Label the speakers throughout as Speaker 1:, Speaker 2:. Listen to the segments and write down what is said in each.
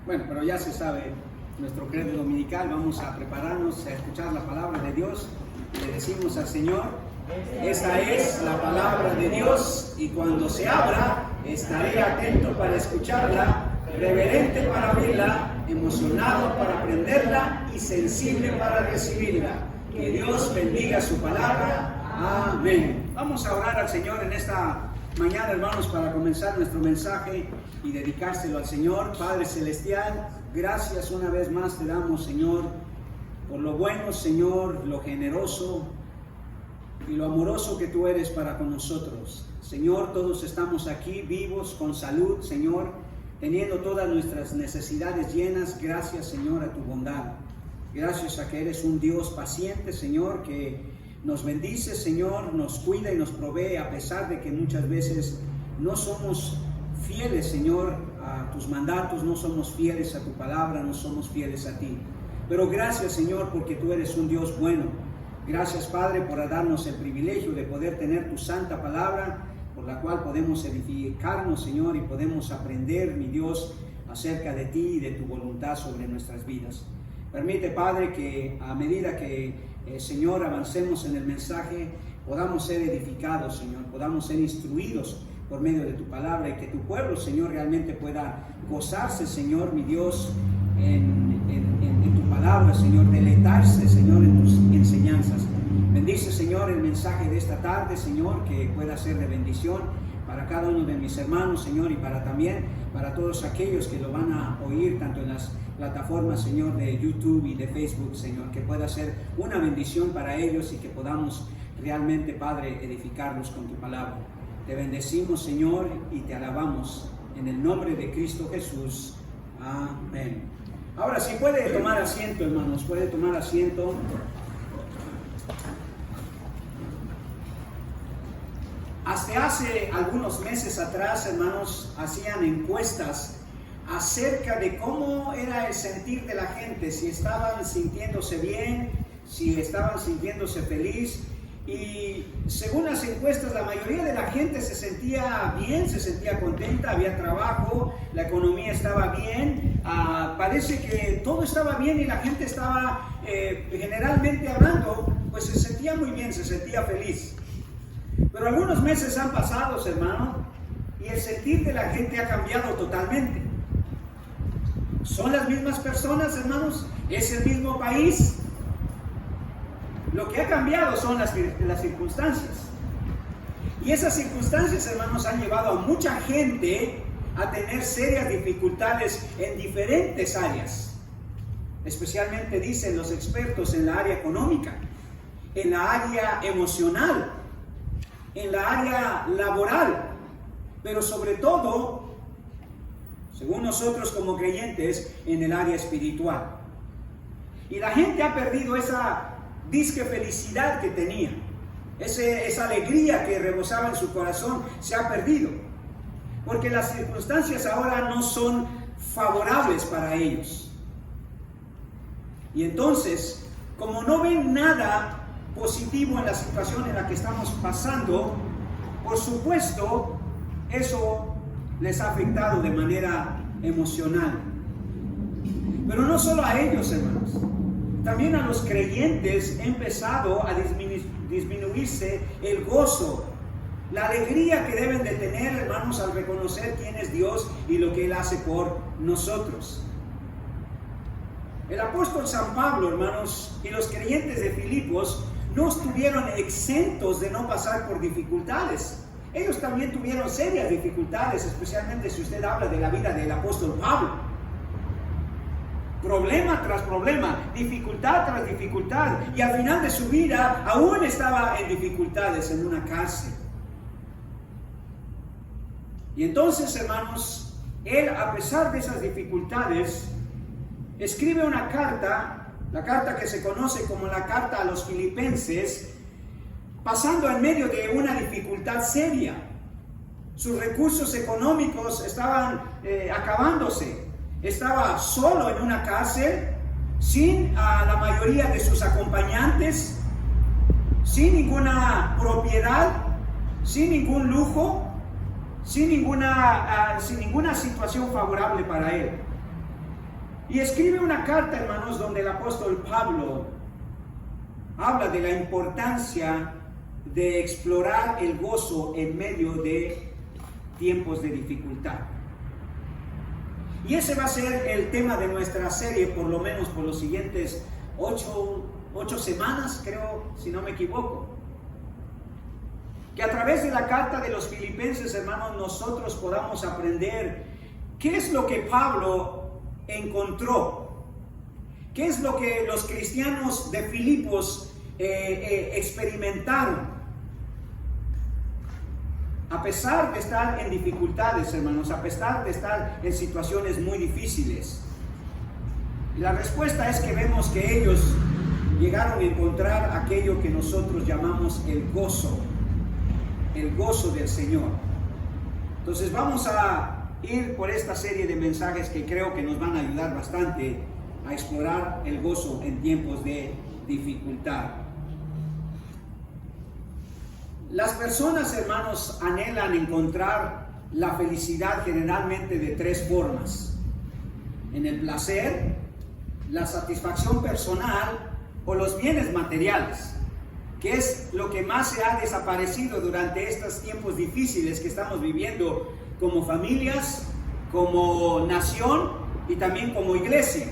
Speaker 1: Bueno, pero ya se sabe nuestro credo dominical. Vamos a prepararnos a escuchar la palabra de Dios. Le decimos al Señor: esta es la palabra de Dios, y cuando se abra estaré atento para escucharla, reverente para oírla, emocionado para aprenderla y sensible para recibirla. Que Dios bendiga su palabra. Amén. Vamos a orar al Señor en esta mañana, hermanos, para comenzar nuestro mensaje y dedicárselo al Señor. Padre Celestial, gracias una vez más te damos, Señor, por lo bueno, Señor, lo generoso y lo amoroso que tú eres para con nosotros. Señor, todos estamos aquí vivos, con salud, Señor, teniendo todas nuestras necesidades llenas. Gracias, Señor, a tu bondad. Gracias a que eres un Dios paciente, Señor, que nos bendice, Señor, nos cuida y nos provee, a pesar de que muchas veces no somos fieles, Señor, a tus mandatos, no somos fieles a tu palabra, no somos fieles a ti. Pero gracias, Señor, porque tú eres un Dios bueno. Gracias, Padre, por darnos el privilegio de poder tener tu santa palabra, por la cual podemos edificarnos, Señor, y podemos aprender, mi Dios, acerca de ti y de tu voluntad sobre nuestras vidas. Permite, Padre, que a medida que, Señor, avancemos en el mensaje, podamos ser edificados, Señor, podamos ser instruidos por medio de tu palabra, y que tu pueblo, Señor, realmente pueda gozarse, Señor, mi Dios, en tu palabra, Señor, deleitarse, Señor, en tus enseñanzas. Bendice, Señor, el mensaje de esta tarde, Señor, que pueda ser de bendición para cada uno de mis hermanos, Señor, y para todos aquellos que lo van a oír, tanto en las plataformas, Señor, de YouTube y de Facebook, Señor, que pueda ser una bendición para ellos y que podamos realmente, Padre, edificarlos con tu palabra. Te bendecimos, Señor, y te alabamos en el nombre de Cristo Jesús. Amén. Ahora sí, puede tomar asiento, hermanos, puede tomar asiento. Hasta hace algunos meses atrás, hermanos, hacían encuestas acerca de cómo era el sentir de la gente, si estaban sintiéndose bien, si estaban sintiéndose feliz. Y según las encuestas, la mayoría de la gente se sentía bien, se sentía contenta, había trabajo, la economía estaba bien, parece que todo estaba bien y la gente estaba, generalmente hablando, pues se sentía muy bien, se sentía feliz. Pero algunos meses han pasado, hermano, y el sentir de la gente ha cambiado totalmente. ¿Son las mismas personas, hermanos? ¿Es el mismo país? Lo que ha cambiado son las circunstancias. Y esas circunstancias, hermanos, han llevado a mucha gente a tener serias dificultades en diferentes áreas. Especialmente, dicen los expertos, en la área económica, en la área emocional, en la área laboral, pero sobre todo, según nosotros como creyentes, en el área espiritual. Y la gente ha perdido esa disque felicidad que tenía, esa alegría que rebosaba en su corazón, se ha perdido, porque las circunstancias ahora no son favorables para ellos. Y entonces, como no ven nada positivo en la situación en la que estamos pasando, por supuesto, eso les ha afectado de manera emocional. Pero no solo a ellos, hermanos, también a los creyentes ha empezado a disminuirse el gozo, la alegría que deben de tener, hermanos, al reconocer quién es Dios y lo que Él hace por nosotros. El apóstol San Pablo, hermanos, y los creyentes de Filipos no estuvieron exentos de no pasar por dificultades. Ellos también tuvieron serias dificultades, especialmente si usted habla de la vida del apóstol Pablo. Problema tras problema, dificultad tras dificultad, y al final de su vida aún estaba en dificultades en una cárcel. Y entonces, hermanos, él, a pesar de esas dificultades, escribe una carta, la carta que se conoce como la carta a los Filipenses, pasando en medio de una dificultad seria. Sus recursos económicos estaban acabándose. Estaba solo en una cárcel, sin la mayoría de sus acompañantes, sin ninguna propiedad, sin ningún lujo. sin ninguna situación favorable para él. Y escribe una carta, hermanos, donde el apóstol Pablo habla de la importancia de explorar el gozo en medio de tiempos de dificultad. Y ese va a ser el tema de nuestra serie, por lo menos por los siguientes 8 semanas, creo, si no me equivoco. Que a través de la carta de los Filipenses, hermanos, nosotros podamos aprender qué es lo que Pablo encontró, qué es lo que los cristianos de Filipos experimentaron. A pesar de estar en dificultades, hermanos, a pesar de estar en situaciones muy difíciles. Y la respuesta es que vemos que ellos llegaron a encontrar aquello que nosotros llamamos el gozo del Señor. Entonces vamos a ir por esta serie de mensajes que creo que nos van a ayudar bastante a explorar el gozo en tiempos de dificultad. Las personas, hermanos, anhelan encontrar la felicidad generalmente de 3 formas: en el placer, la satisfacción personal o los bienes materiales, que es lo que más se ha desaparecido durante estos tiempos difíciles que estamos viviendo como familias, como nación y también como iglesia.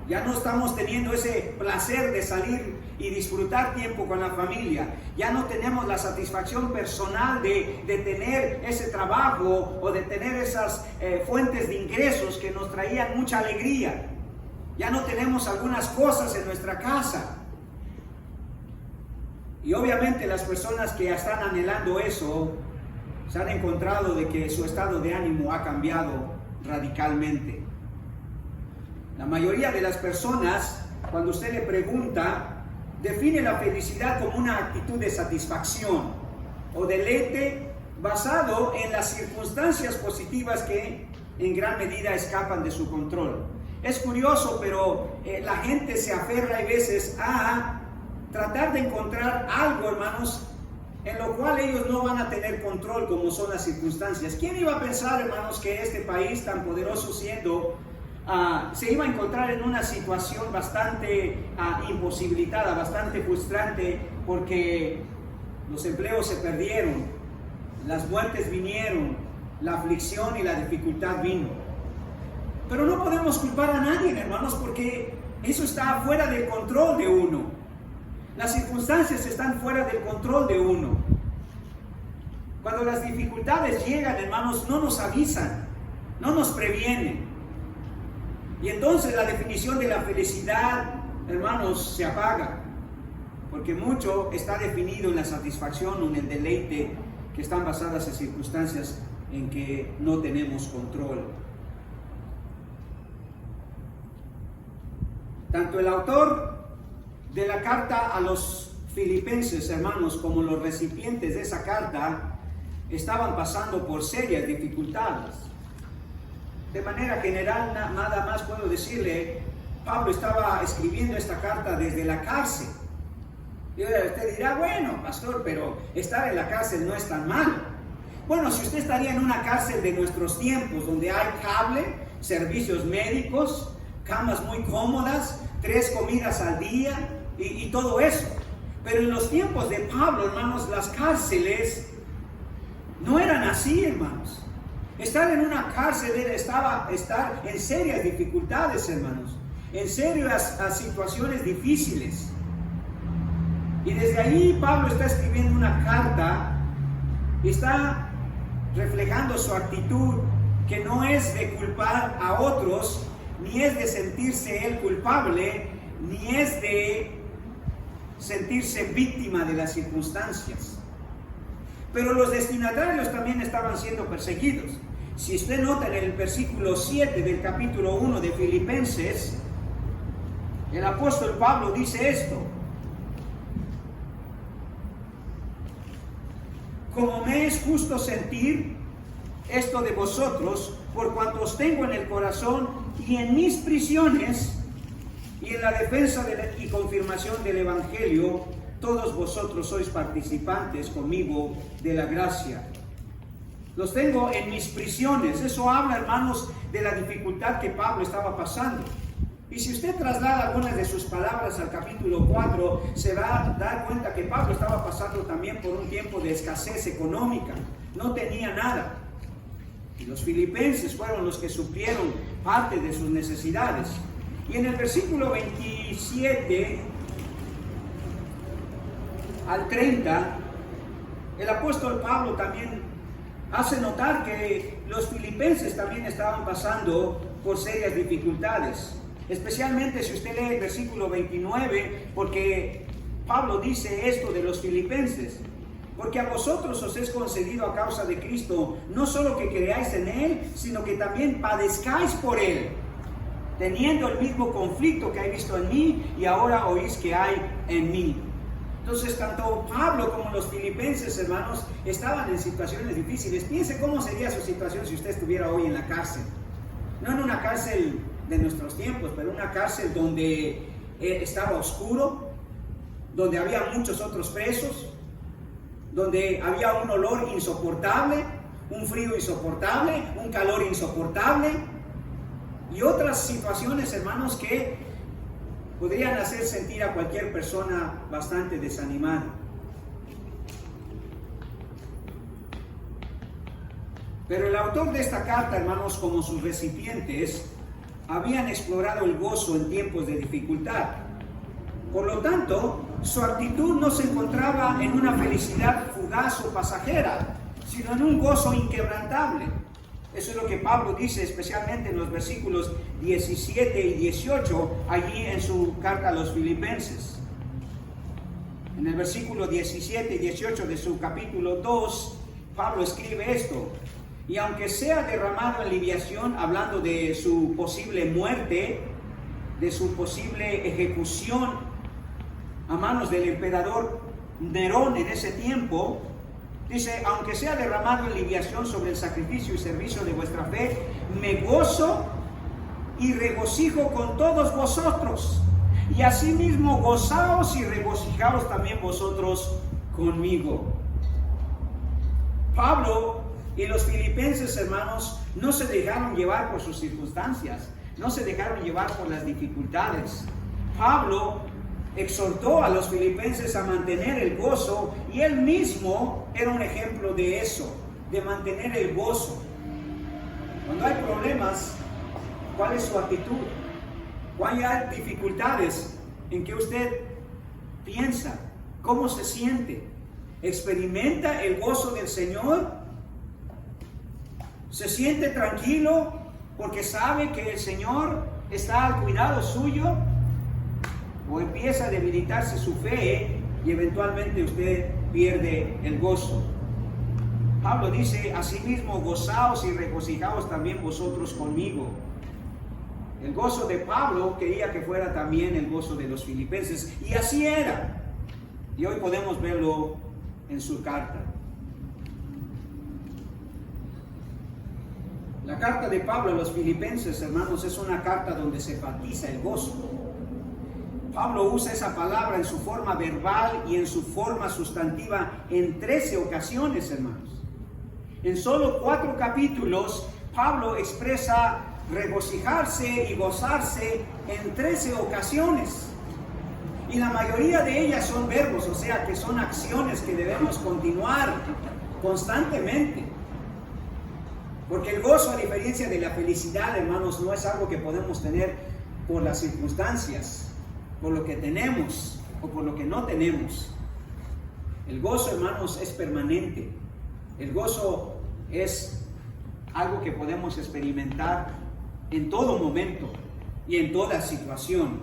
Speaker 1: Ya no estamos teniendo ese placer de salir y disfrutar tiempo con la familia. Ya no tenemos la satisfacción personal de tener ese trabajo o de tener esas fuentes de ingresos que nos traían mucha alegría. Ya no tenemos algunas cosas en nuestra casa. Y obviamente las personas que están anhelando eso se han encontrado de que su estado de ánimo ha cambiado radicalmente. La mayoría de las personas, cuando usted le pregunta, define la felicidad como una actitud de satisfacción o deleite basado en las circunstancias positivas que en gran medida escapan de su control. Es curioso, pero la gente se aferra a veces a tratar de encontrar algo, hermanos, en lo cual ellos no van a tener control, como son las circunstancias. ¿Quién iba a pensar, hermanos, que este país tan poderoso siendo se iba a encontrar en una situación bastante imposibilitada, bastante frustrante, porque los empleos se perdieron, las muertes vinieron, la aflicción y la dificultad vino? Pero no podemos culpar a nadie, hermanos, porque eso está fuera del control de uno. Las circunstancias están fuera del control de uno. Cuando las dificultades llegan, hermanos, no nos avisan, no nos previenen. Y entonces la definición de la felicidad, hermanos, se apaga. Porque mucho está definido en la satisfacción o en el deleite que están basadas en circunstancias en que no tenemos control. Tanto el autor de la carta a los Filipenses, hermanos, como los recipientes de esa carta estaban pasando por serias dificultades. De manera general, nada más puedo decirle, Pablo estaba escribiendo esta carta desde la cárcel. Y usted dirá, bueno, pastor, pero estar en la cárcel no es tan malo. Bueno, si usted estaría en una cárcel de nuestros tiempos, donde hay cable, servicios médicos, camas muy cómodas, 3 comidas al día y todo eso. Pero en los tiempos de Pablo, hermanos, las cárceles no eran así, hermanos. Estar en una cárcel estaba estar en serias dificultades, hermanos, en serias situaciones difíciles. Y desde ahí Pablo está escribiendo una carta y está reflejando su actitud, que no es de culpar a otros, ni es de sentirse él culpable, ni es de sentirse víctima de las circunstancias. Pero los destinatarios también estaban siendo perseguidos. Si usted nota en el versículo 7 del capítulo 1 de Filipenses, el apóstol Pablo dice esto: como me es justo sentir esto de vosotros, por cuanto os tengo en el corazón y en mis prisiones y en la defensa y confirmación del Evangelio, todos vosotros sois participantes conmigo de la gracia Los tengo en mis prisiones. Eso habla, hermanos, de la dificultad que Pablo estaba pasando. Y si usted traslada algunas de sus palabras al capítulo 4, se va a dar cuenta que Pablo estaba pasando también por un tiempo de escasez económica. No tenía nada. Y los filipenses fueron los que suplieron parte de sus necesidades. Y en el versículo 27 al 30, el apóstol Pablo también hace notar que los filipenses también estaban pasando por serias dificultades. Especialmente si usted lee el versículo 29, porque Pablo dice esto de los filipenses: porque a vosotros os es concedido a causa de Cristo, no solo que creáis en Él, sino que también padezcáis por Él, teniendo el mismo conflicto que he visto en mí y ahora oís que hay en mí. Entonces, tanto Pablo como los filipenses, hermanos, estaban en situaciones difíciles. Piense cómo sería su situación si usted estuviera hoy en la cárcel. No en una cárcel de nuestros tiempos, pero una cárcel donde estaba oscuro, donde había muchos otros presos, donde había un olor insoportable, un frío insoportable, un calor insoportable y otras situaciones, hermanos, que podrían hacer sentir a cualquier persona bastante desanimada. Pero el autor de esta carta, hermanos, como sus recipientes, habían explorado el gozo en tiempos de dificultad. Por lo tanto, su actitud no se encontraba en una felicidad fugaz o pasajera, sino en un gozo inquebrantable. Eso es lo que Pablo dice especialmente en los versículos 17 y 18, allí en su carta a los filipenses. En el versículo 17 y 18 de su capítulo 2, Pablo escribe esto: y aunque sea derramado en libación, hablando de su posible muerte, de su posible ejecución a manos del emperador Nerón en ese tiempo, dice: aunque sea derramado en libación sobre el sacrificio y servicio de vuestra fe, me gozo y regocijo con todos vosotros. Y asimismo gozaos y regocijaos también vosotros conmigo. Pablo y los filipenses, hermanos, no se dejaron llevar por sus circunstancias, no se dejaron llevar por las dificultades. Pablo exhortó a los filipenses a mantener el gozo y él mismo era un ejemplo de eso, de mantener el gozo. Cuando hay problemas, ¿cuál es su actitud? Cuando hay dificultades, ¿en qué usted piensa? ¿Cómo se siente? ¿Experimenta el gozo del Señor? ¿Se siente tranquilo porque sabe que el Señor está al cuidado suyo? ¿O empieza a debilitarse su fe y eventualmente usted pierde el gozo? Pablo dice: asimismo gozaos y regocijaos también vosotros conmigo. El gozo de Pablo quería que fuera también el gozo de los filipenses, y así era. Y hoy podemos verlo en su carta. La carta de Pablo a los filipenses, hermanos, es una carta donde se enfatiza el gozo. Pablo usa esa palabra en su forma verbal y en su forma sustantiva en 13 ocasiones, hermanos. En solo 4 capítulos, Pablo expresa regocijarse y gozarse en 13 ocasiones. Y la mayoría de ellas son verbos, o sea que son acciones que debemos continuar constantemente. Porque el gozo, a diferencia de la felicidad, hermanos, no es algo que podemos tener por las circunstancias, por lo que tenemos o por lo que no tenemos. El gozo, hermanos, es permanente. El gozo es algo que podemos experimentar en todo momento y en toda situación.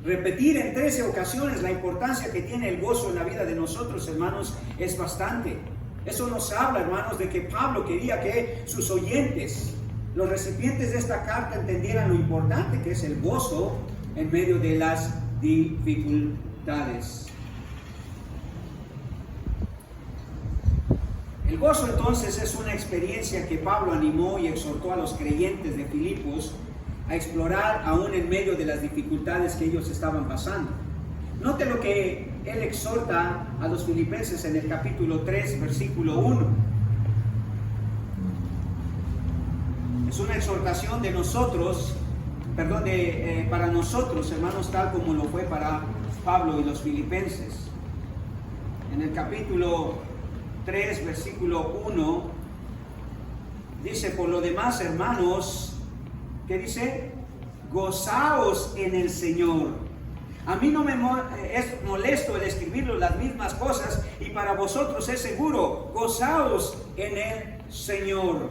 Speaker 1: Repetir en 13 ocasiones la importancia que tiene el gozo en la vida de nosotros, hermanos, es bastante. Eso nos habla, hermanos, de que Pablo quería que sus oyentes, los recipientes de esta carta, entendieran lo importante que es el gozo en medio de las dificultades. El gozo, entonces, es una experiencia que Pablo animó y exhortó a los creyentes de Filipos a explorar aún en medio de las dificultades que ellos estaban pasando. Note lo que él exhorta a los filipenses en el capítulo 3, versículo 1. Es una exhortación de nosotros, para nosotros, hermanos, tal como lo fue para Pablo y los filipenses. En el capítulo 3, versículo 1, dice: por lo demás, hermanos, ¿qué dice? Gozaos en el Señor. A mí no me es molesto el escribirlo las mismas cosas, y para vosotros es seguro. Gozaos en el Señor.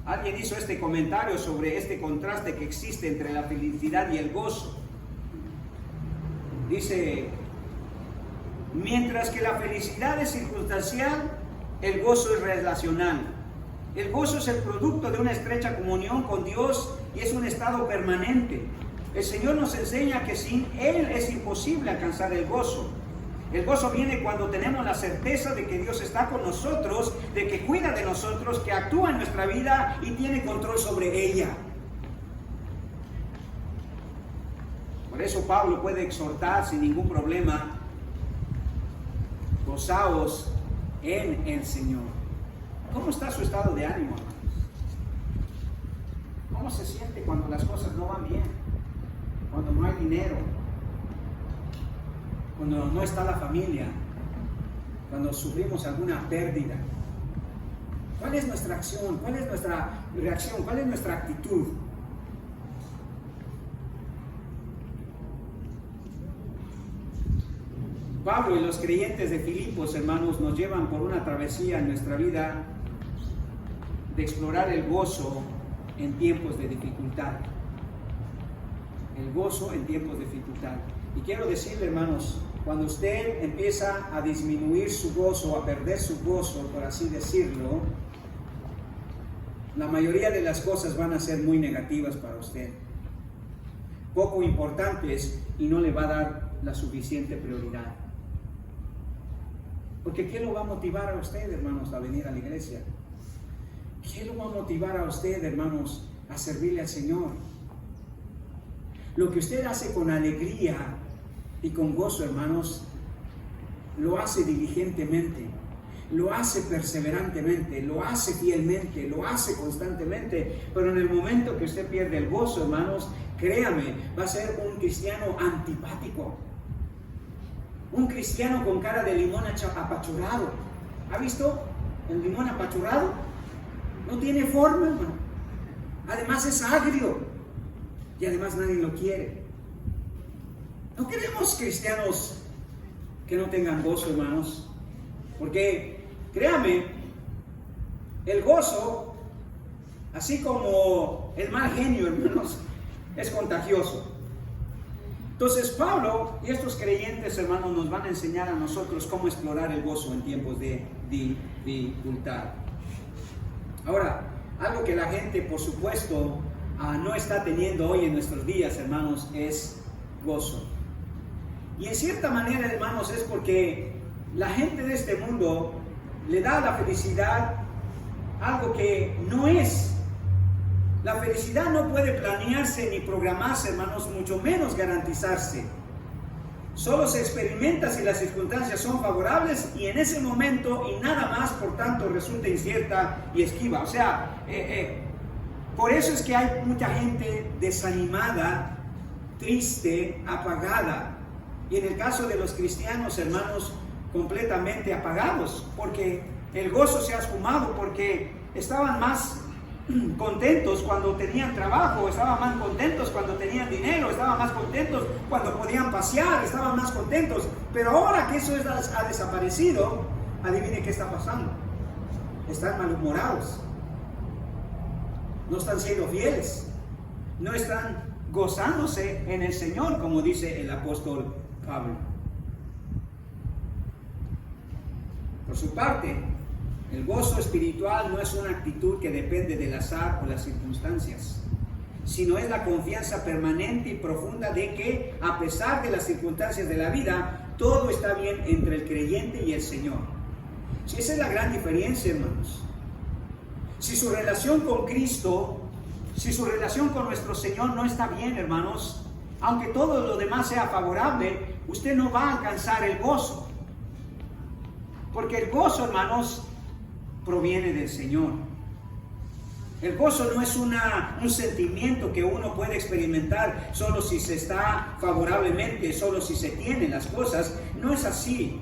Speaker 1: Alguien hizo este comentario sobre este contraste que existe entre la felicidad y el gozo. Dice: mientras que la felicidad es circunstancial, el gozo es relacional. El gozo es el producto de una estrecha comunión con Dios y es un estado permanente. El Señor nos enseña que sin Él es imposible alcanzar el gozo. El gozo viene cuando tenemos la certeza de que Dios está con nosotros, de que cuida de nosotros, que actúa en nuestra vida y tiene control sobre ella. Por eso Pablo puede exhortar sin ningún problema: gozaos en el Señor. ¿Cómo está su estado de ánimo, hermanos? ¿Cómo se siente cuando las cosas no van bien? Cuando no hay dinero, cuando no está la familia, cuando sufrimos alguna pérdida. ¿Cuál es nuestra acción? ¿Cuál es nuestra reacción? ¿Cuál es nuestra actitud? Pablo y los creyentes de Filipos, hermanos, nos llevan por una travesía en nuestra vida de explorar el gozo en tiempos de dificultad. El gozo en tiempos de dificultad. Y quiero decirle, hermanos, cuando usted empieza a disminuir su gozo, a perder su gozo, por así decirlo, la mayoría de las cosas van a ser muy negativas para usted, poco importantes, y no le va a dar la suficiente prioridad. Porque ¿qué lo va a motivar a usted, hermanos, a venir a la iglesia? ¿Qué lo va a motivar a usted, hermanos, a servirle al Señor? Lo que usted hace con alegría y con gozo, hermanos, lo hace diligentemente, lo hace perseverantemente, lo hace fielmente, lo hace constantemente. Pero en el momento que usted pierde el gozo, hermanos, créame, va a ser un cristiano antipático, un cristiano con cara de limón apachurrado. ¿Ha visto el limón apachurrado? No tiene forma, hermano. Además es agrio y además nadie lo quiere. No queremos cristianos que no tengan gozo, hermanos, porque créame, el gozo, así como el mal genio, hermanos, es contagioso. Entonces Pablo y estos creyentes, hermanos, nos van a enseñar a nosotros cómo explorar el gozo en tiempos de dificultad. Ahora, algo que la gente, por supuesto, no está teniendo hoy en nuestros días, hermanos, es gozo. Y en cierta manera, hermanos, es porque la gente de este mundo le da a la felicidad algo que no es. La felicidad no puede planearse ni programarse, hermanos, mucho menos garantizarse. Solo se experimenta si las circunstancias son favorables y en ese momento y nada más, por tanto, resulta incierta y esquiva. O sea, por eso es que hay mucha gente desanimada, triste, apagada. Y en el caso de los cristianos, hermanos, completamente apagados, porque el gozo se ha esfumado, porque estaban más contentos cuando tenían trabajo, estaban más contentos cuando tenían dinero, estaban más contentos cuando podían pasear, estaban más contentos. Pero ahora que eso ha desaparecido, adivine qué está pasando. Están malhumorados, no están siendo fieles, no están gozándose en el Señor, como dice el apóstol Pablo. Por su parte, el gozo espiritual no es una actitud que depende del azar o las circunstancias, sino es la confianza permanente y profunda de que, a pesar de las circunstancias de la vida, todo está bien entre el creyente y el Señor. Si esa es la gran diferencia, hermanos. Si su relación con Cristo, si su relación con nuestro Señor no está bien, hermanos, aunque todo lo demás sea favorable, usted no va a alcanzar el gozo. Porque el gozo, hermanos, proviene del Señor. El gozo no es un sentimiento que uno puede experimentar solo si se está favorablemente, solo si se tienen las cosas. No es así.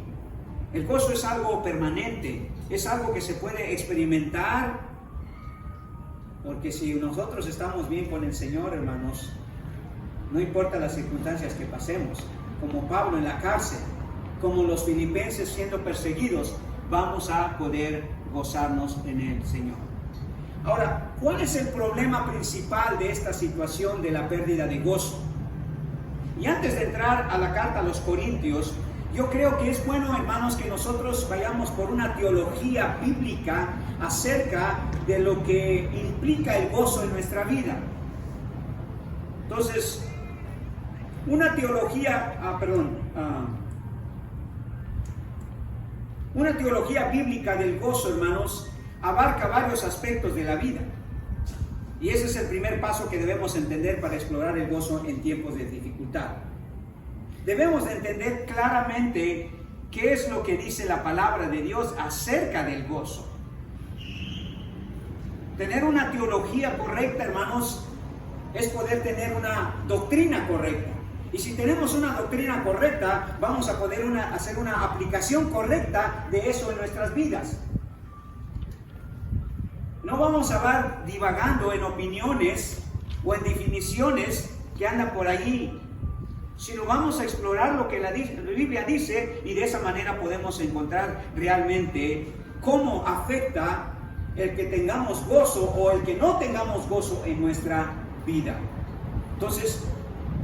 Speaker 1: El gozo es algo permanente, es algo que se puede experimentar. Porque si nosotros estamos bien con el Señor, hermanos, no importa las circunstancias que pasemos, como Pablo en la cárcel, como los filipenses siendo perseguidos, vamos a poder gozarnos en el Señor. Ahora, ¿cuál es el problema principal de esta situación de la pérdida de gozo? Y antes de entrar a la carta a los Corintios, yo creo que es bueno, hermanos, que nosotros vayamos por una teología bíblica acerca de lo que implica el gozo en nuestra vida. Entonces, una teología bíblica del gozo, hermanos, abarca varios aspectos de la vida. Y ese es el primer paso que debemos entender para explorar el gozo en tiempos de dificultad. Debemos de entender claramente qué es lo que dice la palabra de Dios acerca del gozo. Tener una teología correcta, hermanos, es poder tener una doctrina correcta. Y si tenemos una doctrina correcta, vamos a poder hacer una aplicación correcta de eso en nuestras vidas. No vamos a estar divagando en opiniones o en definiciones que andan por allí, sino vamos a explorar lo que la Biblia dice, y de esa manera podemos encontrar realmente cómo afecta el que tengamos gozo o el que no tengamos gozo en nuestra vida. Entonces,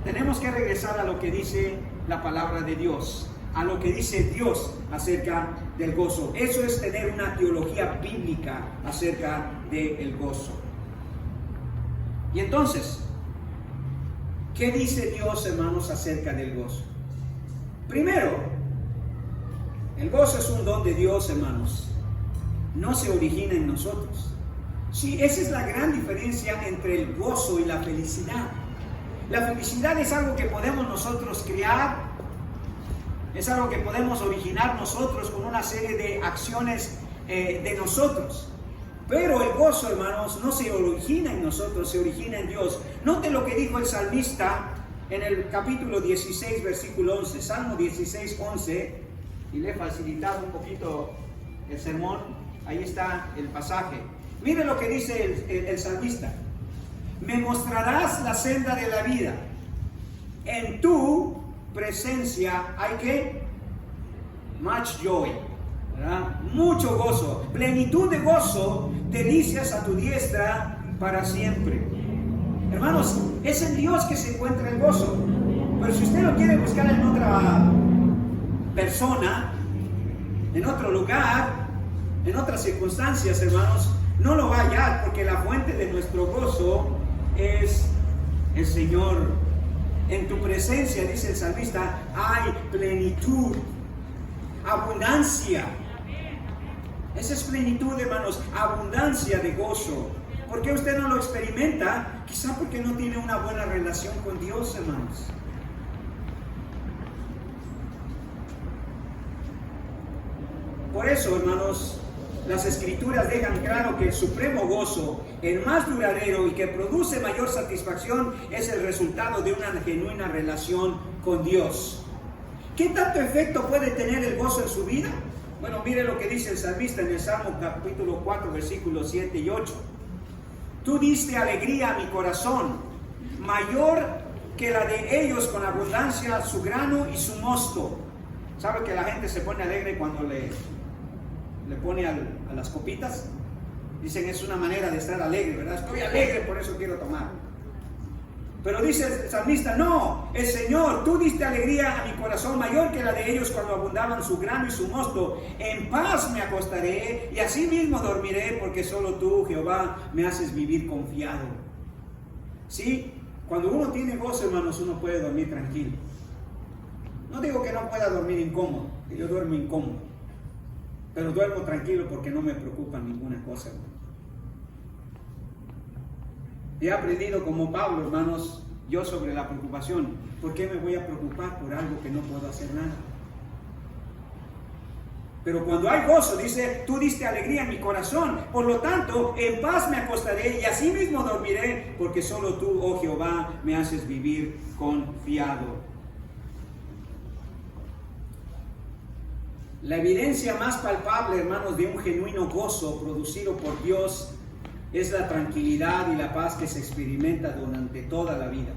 Speaker 1: tenemos que regresar a lo que dice la palabra de Dios, a lo que dice Dios acerca del gozo. Eso es tener una teología bíblica acerca del gozo. Y entonces, ¿qué dice Dios, hermanos, acerca del gozo? Primero, el gozo es un don de Dios, hermanos. No se origina en nosotros. Sí, esa es la gran diferencia entre el gozo y la felicidad. La felicidad es algo que podemos nosotros crear, es algo que podemos originar nosotros con una serie de acciones de nosotros. Pero el gozo, hermanos, no se origina en nosotros, se origina en Dios. Note lo que dijo el salmista en el capítulo 16, versículo 11, Salmo 16, 11, y le he facilitado un poquito el sermón, ahí está el pasaje. Mire lo que dice el salmista: me mostrarás la senda de la vida, en tu presencia hay que much joy, ¿verdad? Mucho gozo, plenitud de gozo, delicias a tu diestra para siempre. Hermanos, es en Dios que se encuentra el gozo. Pero si usted lo quiere buscar en otra persona, en otro lugar, en otras circunstancias, hermanos, no lo va a hallar, porque la fuente de nuestro gozo es el Señor. En tu presencia, dice el salmista, hay plenitud, abundancia. Esa es plenitud, hermanos, abundancia de gozo. ¿Por qué usted no lo experimenta? Quizá porque no tiene una buena relación con Dios, hermanos. Por eso, hermanos, las Escrituras dejan claro que el supremo gozo, el más duradero y que produce mayor satisfacción, es el resultado de una genuina relación con Dios. ¿Qué tanto efecto puede tener el gozo en su vida? Bueno, mire lo que dice el salmista en el Salmo capítulo 4, versículos 7 y 8. Tú diste alegría a mi corazón, mayor que la de ellos con abundancia su grano y su mosto. ¿Sabe que la gente se pone alegre cuando le pone a las copitas? Dicen, es una manera de estar alegre, ¿verdad? Estoy alegre, por eso quiero tomar. Pero dice el salmista, no, el Señor, tú diste alegría a mi corazón mayor que la de ellos cuando abundaban su grano y su mosto. En paz me acostaré y así mismo dormiré, porque solo tú, Jehová, me haces vivir confiado. Sí, cuando uno tiene gozo, hermanos, uno puede dormir tranquilo. No digo que no pueda dormir incómodo, que yo duermo incómodo, pero duermo tranquilo porque no me preocupa ninguna cosa, hermano. He aprendido como Pablo, hermanos, yo sobre la preocupación. ¿Por qué me voy a preocupar por algo que no puedo hacer nada? Pero cuando hay gozo, dice, tú diste alegría en mi corazón. Por lo tanto, en paz me acostaré y así mismo dormiré, porque solo tú, oh Jehová, me haces vivir confiado. La evidencia más palpable, hermanos, de un genuino gozo producido por Dios es la tranquilidad y la paz que se experimenta durante toda la vida.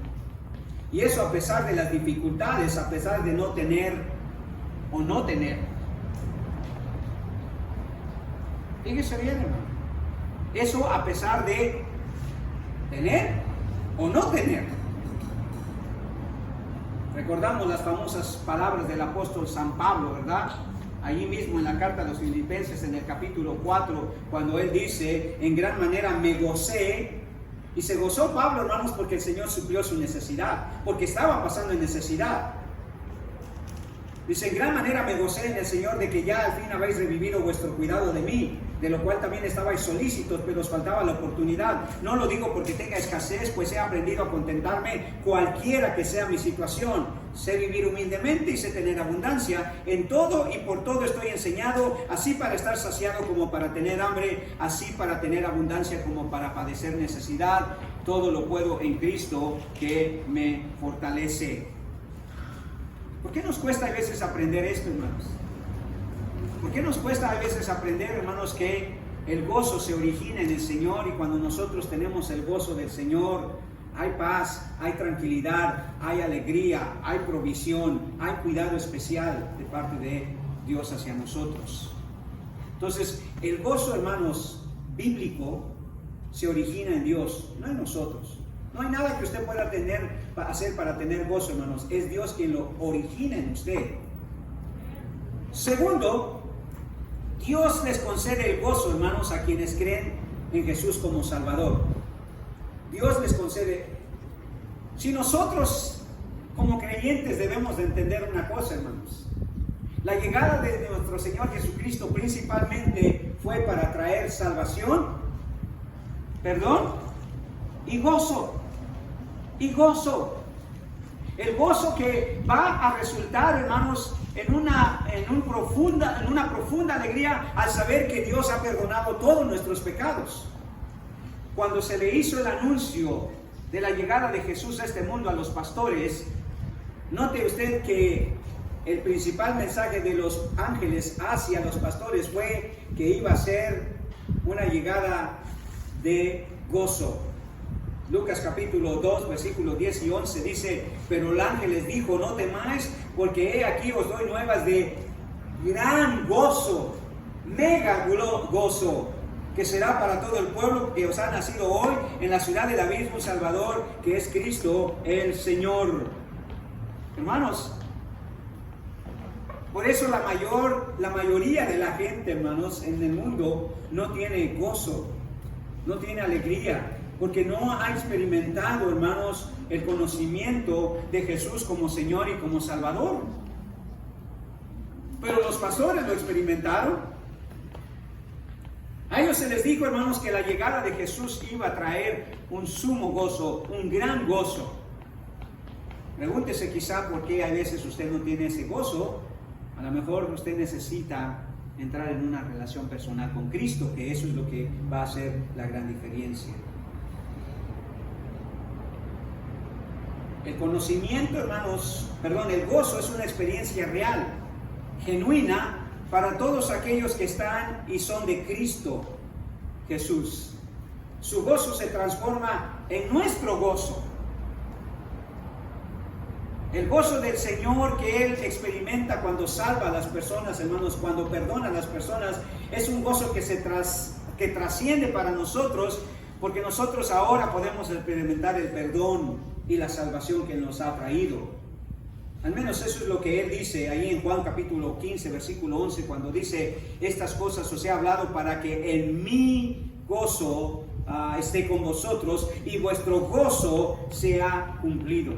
Speaker 1: Y eso a pesar de las dificultades, a pesar de no tener o no tener. Fíjese bien, hermano. Eso a pesar de tener o no tener. Recordamos las famosas palabras del apóstol San Pablo, ¿verdad? Allí mismo en la carta a los Filipenses, en el capítulo 4, cuando él dice, en gran manera me gocé. Y se gozó Pablo, hermanos, porque el Señor suplió su necesidad, porque estaba pasando en necesidad. Dice, en gran manera me gocé en el Señor de que ya al fin habéis revivido vuestro cuidado de mí, de lo cual también estabais solícitos, pero os faltaba la oportunidad. No lo digo porque tenga escasez, pues he aprendido a contentarme cualquiera que sea mi situación. Sé vivir humildemente y sé tener abundancia. En todo y por todo estoy enseñado, así para estar saciado como para tener hambre, así para tener abundancia como para padecer necesidad. Todo lo puedo en Cristo que me fortalece. ¿Por qué nos cuesta a veces aprender esto, hermanos? ¿Por qué nos cuesta a veces aprender, hermanos, que el gozo se origina en el Señor y cuando nosotros tenemos el gozo del Señor, hay paz, hay tranquilidad, hay alegría, hay provisión, hay cuidado especial de parte de Dios hacia nosotros? Entonces, el gozo, hermanos, bíblico se origina en Dios, no en nosotros. No hay nada que usted pueda hacer para tener gozo, hermanos. Es Dios quien lo origina en usted. Segundo, Dios les concede el gozo, hermanos, a quienes creen en Jesús como Salvador. Dios les concede. Si nosotros, como creyentes, debemos de entender una cosa, hermanos. La llegada de nuestro Señor Jesucristo principalmente fue para traer salvación, perdón y gozo. Y gozo. El gozo que va a resultar, hermanos, en una profunda alegría al saber que Dios ha perdonado todos nuestros pecados. Cuando se le hizo el anuncio de la llegada de Jesús a este mundo a los pastores, note usted que el principal mensaje de los ángeles hacia los pastores fue que iba a ser una llegada de gozo. Lucas capítulo 2, versículos 10 y 11 dice, pero el ángel les dijo, no temáis, porque he aquí os doy nuevas de gran gozo, mega gozo, que será para todo el pueblo que os ha nacido hoy en la ciudad de David un Salvador, que es Cristo el Señor. Hermanos, por eso la mayoría de la gente, hermanos, en el mundo no tiene gozo, no tiene alegría, porque no ha experimentado, hermanos, el conocimiento de Jesús como Señor y como Salvador. Pero los pastores lo experimentaron. A ellos se les dijo, hermanos, que la llegada de Jesús iba a traer un sumo gozo, un gran gozo. Pregúntese quizá por qué a veces usted no tiene ese gozo. A lo mejor usted necesita entrar en una relación personal con Cristo, que eso es lo que va a hacer la gran diferencia. El conocimiento, hermanos, el gozo es una experiencia real, genuina, para todos aquellos que están y son de Cristo Jesús. Su gozo se transforma en nuestro gozo. El gozo del Señor que Él experimenta cuando salva a las personas, hermanos, cuando perdona a las personas, es un gozo que trasciende para nosotros, porque nosotros ahora podemos experimentar el perdón y la salvación que Él nos ha traído. Al menos eso es lo que Él dice ahí en Juan capítulo 15, versículo 11, cuando dice, estas cosas os he hablado para que en mi gozo esté con vosotros y vuestro gozo sea cumplido.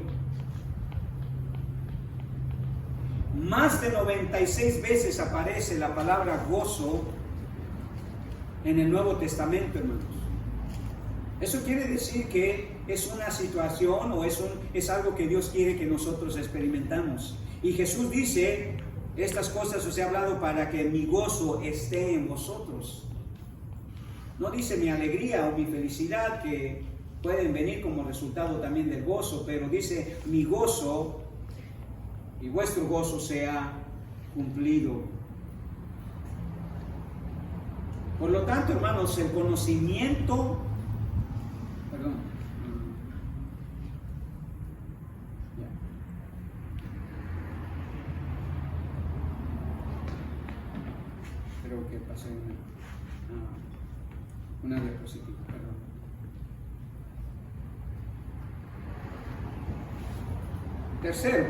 Speaker 1: Más de 96 veces aparece la palabra gozo en el Nuevo Testamento, hermanos. Eso quiere decir que es una situación o es algo que Dios quiere que nosotros experimentamos. Y Jesús dice, estas cosas os he hablado para que mi gozo esté en vosotros. No dice mi alegría o mi felicidad, que pueden venir como resultado también del gozo, pero dice mi gozo y vuestro gozo sea cumplido. Por lo tanto, hermanos, el conocimiento, creo que pasé una diapositiva, perdón. Tercero,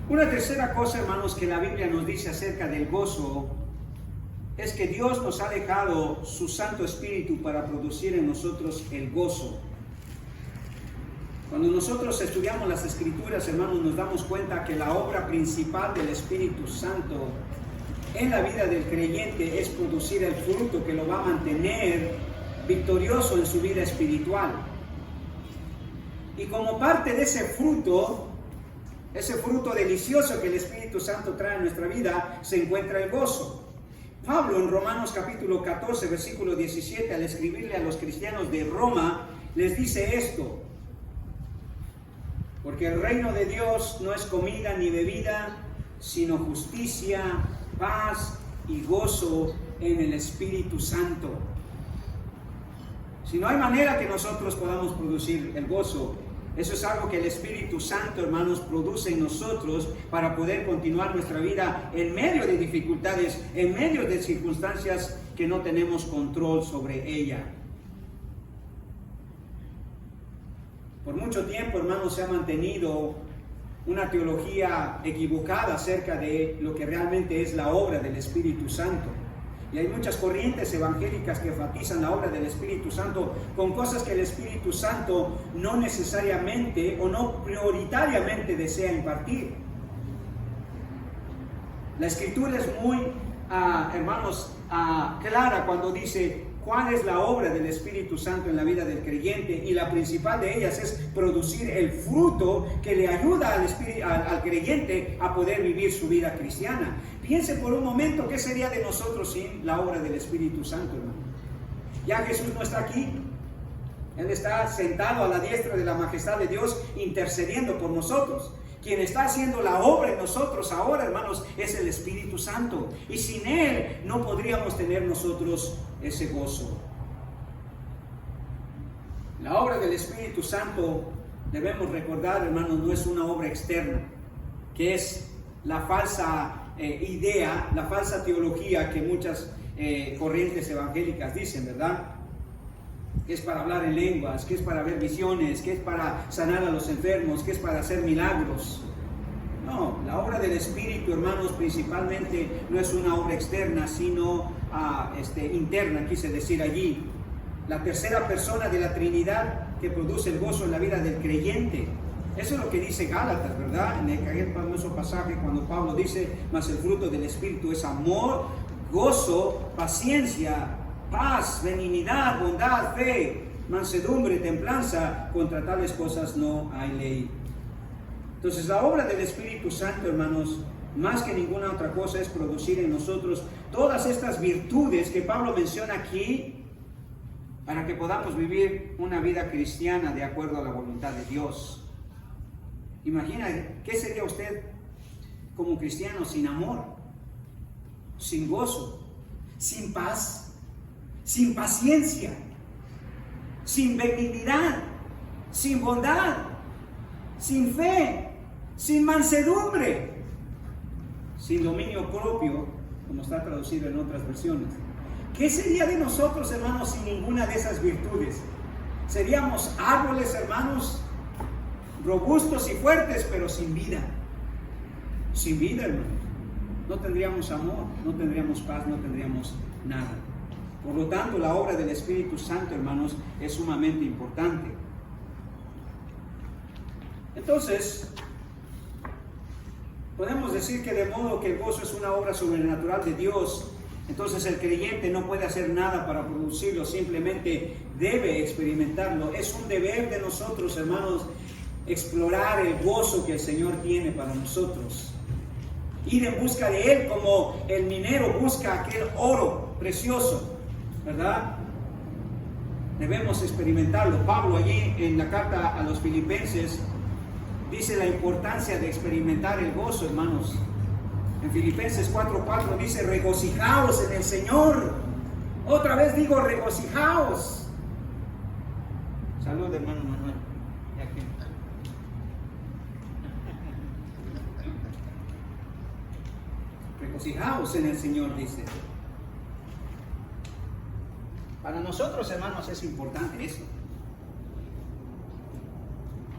Speaker 1: una tercera cosa, hermanos, que la Biblia nos dice acerca del gozo es que Dios nos ha dejado su Santo Espíritu para producir en nosotros el gozo. Cuando nosotros estudiamos las Escrituras, hermanos, nos damos cuenta que la obra principal del Espíritu Santo en la vida del creyente es producir el fruto que lo va a mantener victorioso en su vida espiritual. Y como parte de ese fruto delicioso que el Espíritu Santo trae a nuestra vida, se encuentra el gozo. Pablo en Romanos capítulo 14, versículo 17, al escribirle a los cristianos de Roma, les dice esto: porque el reino de Dios no es comida ni bebida, sino justicia, paz y gozo en el Espíritu Santo. Si no hay manera que nosotros podamos producir el gozo, eso es algo que el Espíritu Santo, hermanos, produce en nosotros para poder continuar nuestra vida en medio de dificultades, en medio de circunstancias que no tenemos control sobre ella. Por mucho tiempo, hermanos, se ha mantenido una teología equivocada acerca de lo que realmente es la obra del Espíritu Santo. Y hay muchas corrientes evangélicas que enfatizan la obra del Espíritu Santo con cosas que el Espíritu Santo no necesariamente o no prioritariamente desea impartir. La Escritura es muy, hermanos, clara cuando dice cuál es la obra del Espíritu Santo en la vida del creyente, y la principal de ellas es producir el fruto que le ayuda al creyente a poder vivir su vida cristiana. Piense por un momento qué sería de nosotros sin la obra del Espíritu Santo, hermano. Ya Jesús no está aquí, Él está sentado a la diestra de la majestad de Dios intercediendo por nosotros. Quien está haciendo la obra en nosotros ahora, hermanos, es el Espíritu Santo. Y sin Él no podríamos tener nosotros ese gozo. La obra del Espíritu Santo, debemos recordar, hermanos, no es una obra externa, que es la falsa idea, la falsa teología que muchas corrientes evangélicas dicen, ¿verdad? Que es para hablar en lenguas, que es para ver visiones, que es para sanar a los enfermos, que es para hacer milagros. No, la obra del Espíritu, hermanos, principalmente no es una obra externa, sino interna, quise decir allí. La tercera persona de la Trinidad que produce el gozo en la vida del creyente. Eso es lo que dice Gálatas, ¿verdad? En aquel famoso pasaje cuando Pablo dice, mas el fruto del Espíritu es amor, gozo, paciencia, paz, benignidad, bondad, fe, mansedumbre, templanza. Contra tales cosas no hay ley. Entonces la obra del Espíritu Santo, hermanos, más que ninguna otra cosa es producir en nosotros todas estas virtudes que Pablo menciona aquí para que podamos vivir una vida cristiana de acuerdo a la voluntad de Dios. Imagina, ¿qué sería usted como cristiano sin amor, sin gozo, sin paz, sin paciencia, sin benignidad, sin bondad, sin fe, sin mansedumbre, sin dominio propio, como está traducido en otras versiones? ¿Qué sería de nosotros, hermanos, sin ninguna de esas virtudes? Seríamos árboles, hermanos, robustos y fuertes, pero sin vida. Sin vida, hermanos. No tendríamos amor, no tendríamos paz, no tendríamos nada. Por lo tanto, la obra del Espíritu Santo, hermanos, es sumamente importante. Entonces, podemos decir que de modo que el gozo es una obra sobrenatural de Dios, Entonces el creyente no puede hacer nada para producirlo, simplemente debe experimentarlo. Es un deber de nosotros, hermanos, explorar el gozo que el Señor tiene para nosotros. Ir en busca de Él como el minero busca aquel oro precioso, ¿verdad? Debemos experimentarlo. Pablo allí en la carta a los Filipenses dice la importancia de experimentar el gozo, hermanos. En Filipenses 4:4 dice: regocijaos en el Señor. Otra vez digo, regocijaos. Salud, hermano Manuel. Regocijaos en el Señor, dice. Para nosotros, hermanos, es importante eso.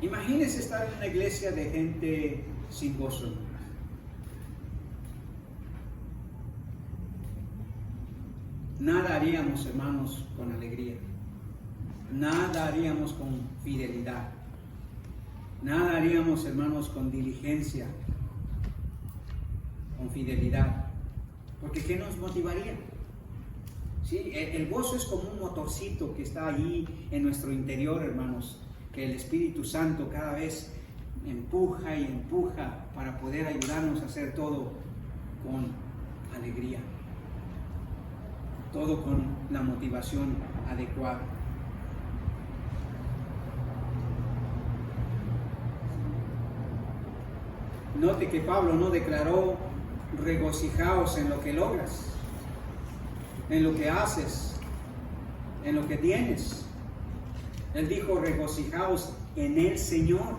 Speaker 1: Imagínense estar en una iglesia de gente sin gozo. Nada haríamos, hermanos, con alegría. Nada haríamos con fidelidad. Nada haríamos, hermanos, con diligencia, con fidelidad. Porque ¿qué nos motivaría? ¿Sí? El gozo es como un motorcito que está ahí en nuestro interior, hermanos, que el Espíritu Santo cada vez empuja y empuja para poder ayudarnos a hacer todo con alegría, todo con la motivación adecuada. Note que Pablo no declaró regocijaos en lo que logras, en lo que haces, en lo que tienes. Él dijo regocijaos en el Señor.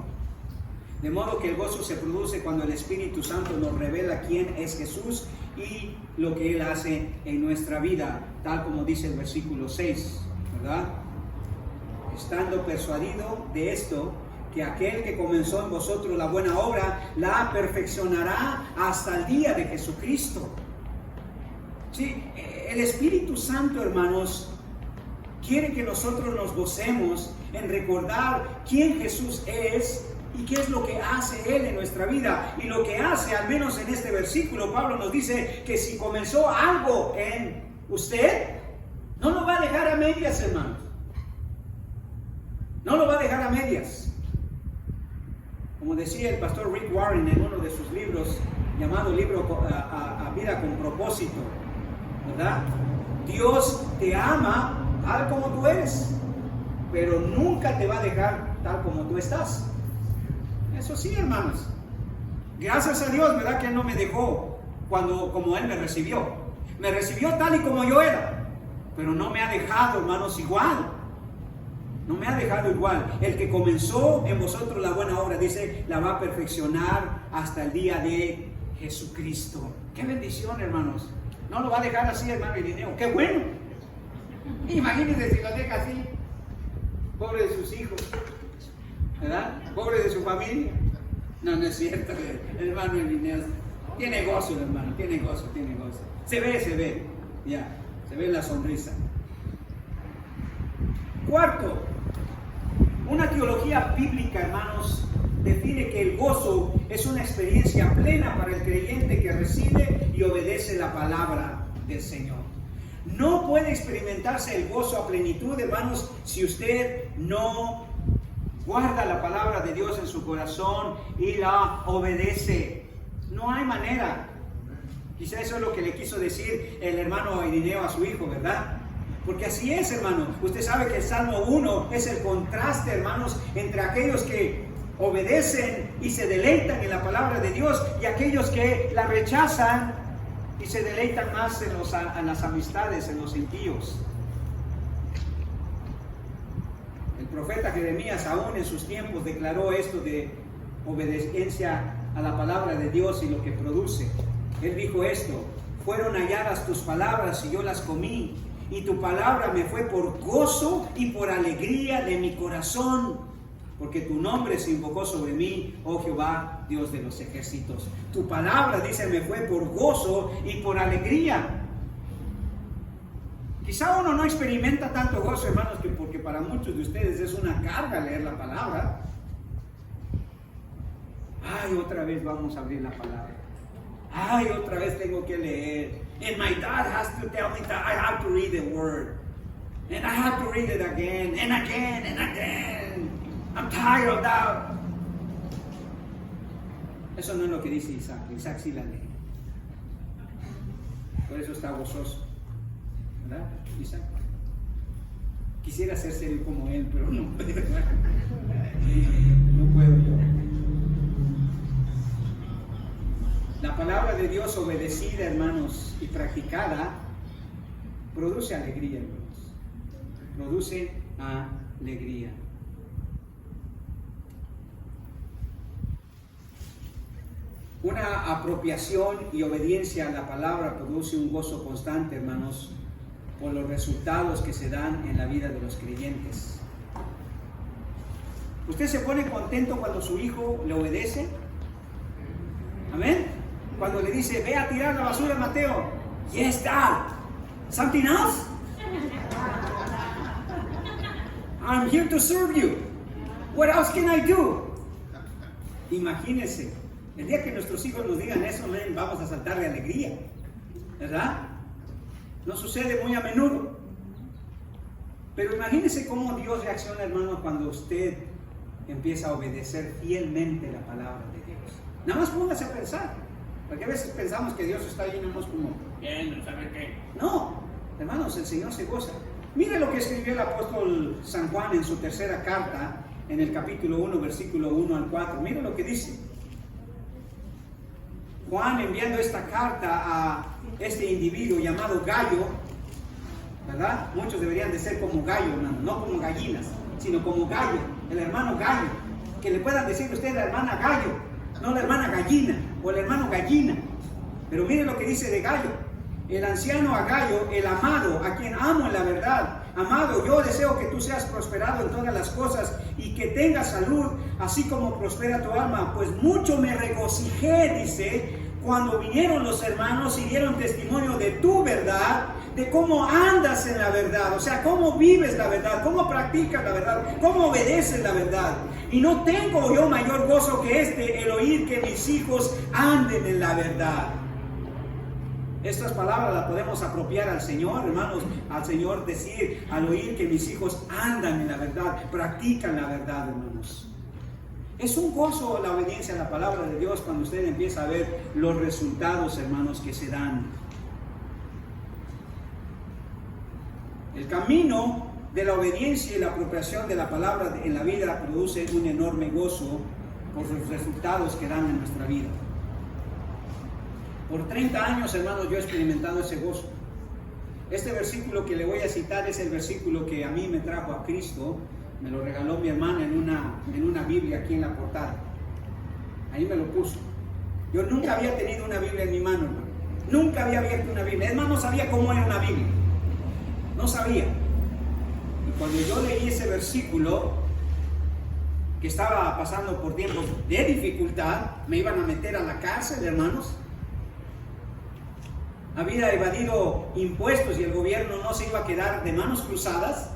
Speaker 1: De modo que el gozo se produce cuando el Espíritu Santo nos revela quién es Jesús y lo que Él hace en nuestra vida, tal como dice el versículo 6, ¿verdad? Estando persuadido de esto, que aquel que comenzó en vosotros la buena obra, la perfeccionará hasta el día de Jesucristo. Sí, el Espíritu Santo, hermanos, quiere que nosotros nos gocemos en recordar quién Jesús es y qué es lo que hace Él en nuestra vida. Y lo que hace, al menos en este versículo, Pablo nos dice que si comenzó algo en usted, no lo va a dejar a medias, hermanos. No lo va a dejar a medias. Como decía el pastor Rick Warren en uno de sus libros, llamado Libro a Vida con Propósito, ¿verdad? Dios te ama tal como tú eres, pero nunca te va a dejar tal como tú estás. Eso sí, hermanos. Gracias a Dios, ¿verdad? Que Él no me dejó como Él me recibió. Me recibió tal y como yo era, pero no me ha dejado, hermanos, igual. No me ha dejado igual. El que comenzó en vosotros la buena obra, dice, la va a perfeccionar hasta el día de Jesucristo. ¡Qué bendición, hermanos! No lo va a dejar así, hermano Irineo. ¡Qué bueno! Imagínense si lo deja así. Pobre de sus hijos, ¿verdad? Pobre de su familia. No, no es cierto. El hermano Irineo tiene gozo, hermano. Tiene gozo, tiene gozo. Se ve. Ya, se ve la sonrisa. Cuarto, una teología bíblica, hermanos, define que el gozo es una experiencia plena para el creyente que recibe y obedece la palabra del Señor. No puede experimentarse el gozo a plenitud, hermanos, si usted no guarda la palabra de Dios en su corazón y la obedece. No hay manera. Quizá eso es lo que le quiso decir el hermano Irineo a su hijo, ¿verdad? Porque así es, hermano. Usted sabe que el Salmo 1 es el contraste, hermanos, entre aquellos que obedecen y se deleitan en la palabra de Dios y aquellos que la rechazan y se deleitan más en las amistades, en los impíos. El profeta Jeremías, aún en sus tiempos, declaró esto de obediencia a la palabra de Dios y lo que produce. Él dijo esto: fueron halladas tus palabras y yo las comí, y tu palabra me fue por gozo y por alegría de mi corazón, porque tu nombre se invocó sobre mí, oh Jehová, Dios de los ejércitos. Tu palabra, dice, me fue por gozo y por alegría. Quizá uno no experimenta tanto gozo, hermanos, porque para muchos de ustedes es una carga leer la palabra. Ay, otra vez vamos a abrir la palabra. Ay, otra vez tengo que leer. And my dad has to tell me that I have to read the word. And I have to read it again and again and again. I'm tired of that. Eso no es lo que dice Isaac. Isaac sí la lee. Por eso está gozoso. ¿Verdad, Isaac? Quisiera ser serio como él, pero no puedo. No puedo yo. La palabra de Dios obedecida, hermanos, y practicada, produce alegría, hermanos. Produce alegría. Una apropiación y obediencia a la palabra produce un gozo constante, hermanos, por los resultados que se dan en la vida de los creyentes. ¿Usted se pone contento cuando su hijo le obedece? ¿Amén? Cuando le dice, ve a tirar la basura, Mateo. Yes, Dad. Something else? I'm here to serve you. What else can I do? Imagínense, el día que nuestros hijos nos digan eso, vamos a saltar de alegría, ¿verdad? No sucede muy a menudo. Pero imagínense cómo Dios reacciona, hermano, cuando usted empieza a obedecer fielmente la palabra de Dios. Nada más póngase a pensar, porque a veces pensamos que Dios está ahí, nada más como, bien, no sabe qué. No, hermanos, el Señor se goza. Mire lo que escribió el apóstol San Juan en su tercera carta, en el capítulo 1, versículo 1 al 4. Mire lo que dice. Juan enviando esta carta a este individuo llamado Gallo, ¿verdad? Muchos deberían de ser como Gallo, hermano, no como gallinas, sino como Gallo, el hermano Gallo. Que le puedan decir a usted la hermana Gallo, no la hermana Gallina o el hermano Gallina. Pero mire lo que dice de Gallo. El anciano a Gallo, el amado, a quien amo en la verdad. Amado, yo deseo que tú seas prosperado en todas las cosas y que tengas salud, así como prospera tu alma. Pues mucho me regocijé, dice, cuando vinieron los hermanos y dieron testimonio de tu verdad, de cómo andas en la verdad, o sea, cómo vives la verdad, cómo practicas la verdad, cómo obedeces la verdad. Y no tengo yo mayor gozo que este, el oír que mis hijos anden en la verdad. Estas palabras las podemos apropiar al Señor, hermanos, al Señor decir, al oír que mis hijos andan en la verdad, practican la verdad, hermanos. Es un gozo la obediencia a la palabra de Dios cuando usted empieza a ver los resultados, hermanos, que se dan. El camino de la obediencia y la apropiación de la palabra en la vida produce un enorme gozo por los resultados que dan en nuestra vida. Por 30 años, hermanos, yo he experimentado ese gozo. Este versículo que le voy a citar es el versículo que a mí me trajo a Cristo. Me lo regaló mi hermana en una Biblia aquí en la portada. Ahí me lo puso. Yo nunca había tenido una Biblia en mi mano, hermano. Nunca había abierto una Biblia. Es más, no sabía cómo era una Biblia. No sabía. Y cuando yo leí ese versículo, que estaba pasando por tiempos de dificultad, me iban a meter a la cárcel, hermanos. Había evadido impuestos y el gobierno no se iba a quedar de manos cruzadas.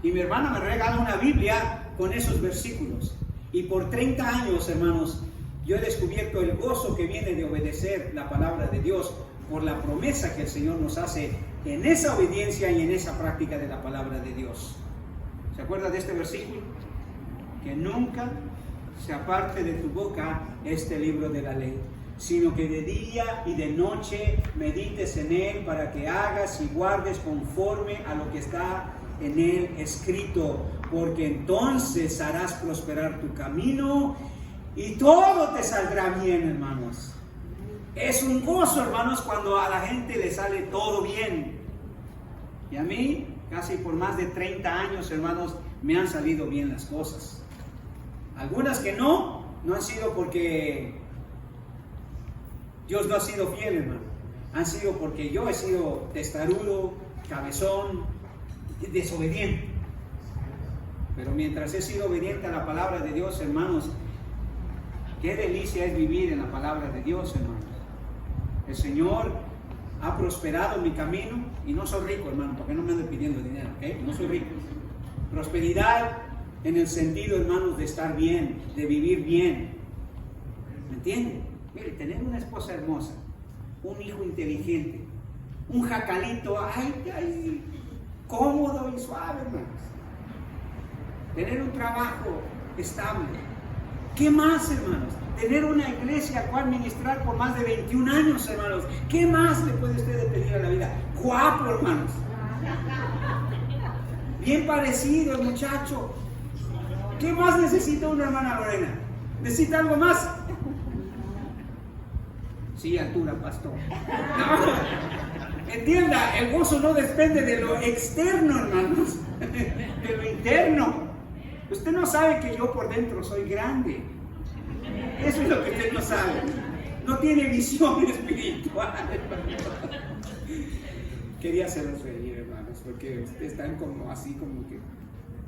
Speaker 1: Y mi hermana me regala una Biblia con esos versículos. Y por 30 años, hermanos, yo he descubierto el gozo que viene de obedecer la palabra de Dios por la promesa que el Señor nos hace en esa obediencia y en esa práctica de la palabra de Dios. ¿Se acuerda de este versículo? Que nunca se aparte de tu boca este libro de la ley, sino que de día y de noche medites en él para que hagas y guardes conforme a lo que está en él escrito, porque entonces harás prosperar tu camino y todo te saldrá bien, hermanos. Es un gozo, hermanos, cuando a la gente le sale todo bien. Y a mí, casi por más de 30 años, hermanos, me han salido bien las cosas. Algunas que no han sido porque Dios no ha sido fiel, hermano. Han sido porque yo he sido testarudo, cabezón, desobediente. Pero mientras he sido obediente a la palabra de Dios, hermanos, qué delicia es vivir en la palabra de Dios, hermanos. El Señor ha prosperado mi camino y no soy rico, hermano, porque no me ando pidiendo dinero, ¿ok? No soy rico. Prosperidad en el sentido, hermanos, de estar bien, de vivir bien. ¿Me entienden? Mire, tener una esposa hermosa, un hijo inteligente, un jacalito, ay, cómodo y suave, hermanos. Tener un trabajo estable. ¿Qué más, hermanos? Tener una iglesia a cual ministrar por más de 21 años, hermanos. ¿Qué más le puede usted pedir a la vida? Guapo, hermanos. Bien parecido el muchacho. ¿Qué más necesita una hermana Lorena? ¿Necesita algo más? Sí, altura, pastor. No. Entienda, el gozo no depende de lo externo, hermanos, de lo interno. Usted no sabe que yo por dentro soy grande. Eso es lo que usted no sabe. No tiene visión espiritual. Quería hacerlos reír, hermanos, porque están como así, como que...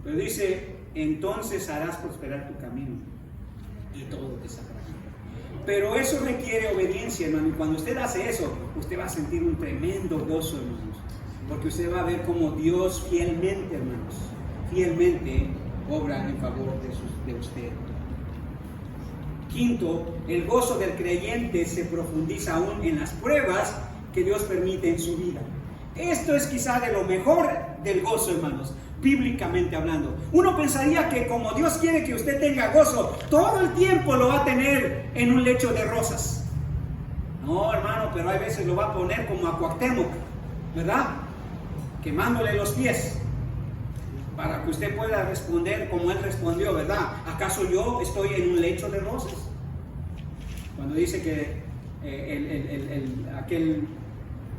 Speaker 1: Pero dice, entonces harás prosperar tu camino y todo te saldrá. Pero eso requiere obediencia, hermano. Y cuando usted hace eso, usted va a sentir un tremendo gozo, hermanos. Porque usted va a ver cómo Dios fielmente, hermanos, fielmente obra en favor de usted. Quinto, el gozo del creyente se profundiza aún en las pruebas que Dios permite en su vida. Esto es quizá de lo mejor del gozo, hermanos, bíblicamente hablando. Uno pensaría que como Dios quiere que usted tenga gozo, todo el tiempo lo va a tener en un lecho de rosas. No, hermano, pero hay veces lo va a poner como a Cuauhtémoc, ¿verdad? Quemándole los pies, para que usted pueda responder como él respondió, ¿verdad? ¿Acaso yo estoy en un lecho de rosas? Cuando dice que aquel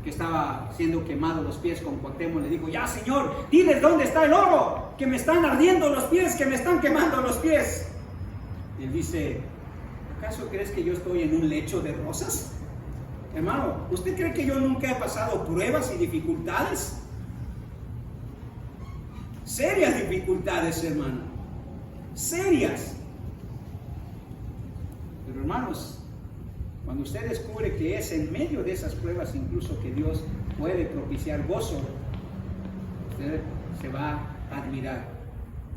Speaker 1: que estaba siendo quemado los pies con Cuauhtémoc le dijo, ya Señor, diles dónde está el oro, que me están ardiendo los pies, que me están quemando los pies. Y él dice, ¿acaso crees que yo estoy en un lecho de rosas? Hermano, ¿usted cree que yo nunca he pasado pruebas y dificultades? Serias dificultades, hermano, serias. Pero hermanos, cuando usted descubre que es en medio de esas pruebas incluso que Dios puede propiciar gozo, usted se va a admirar.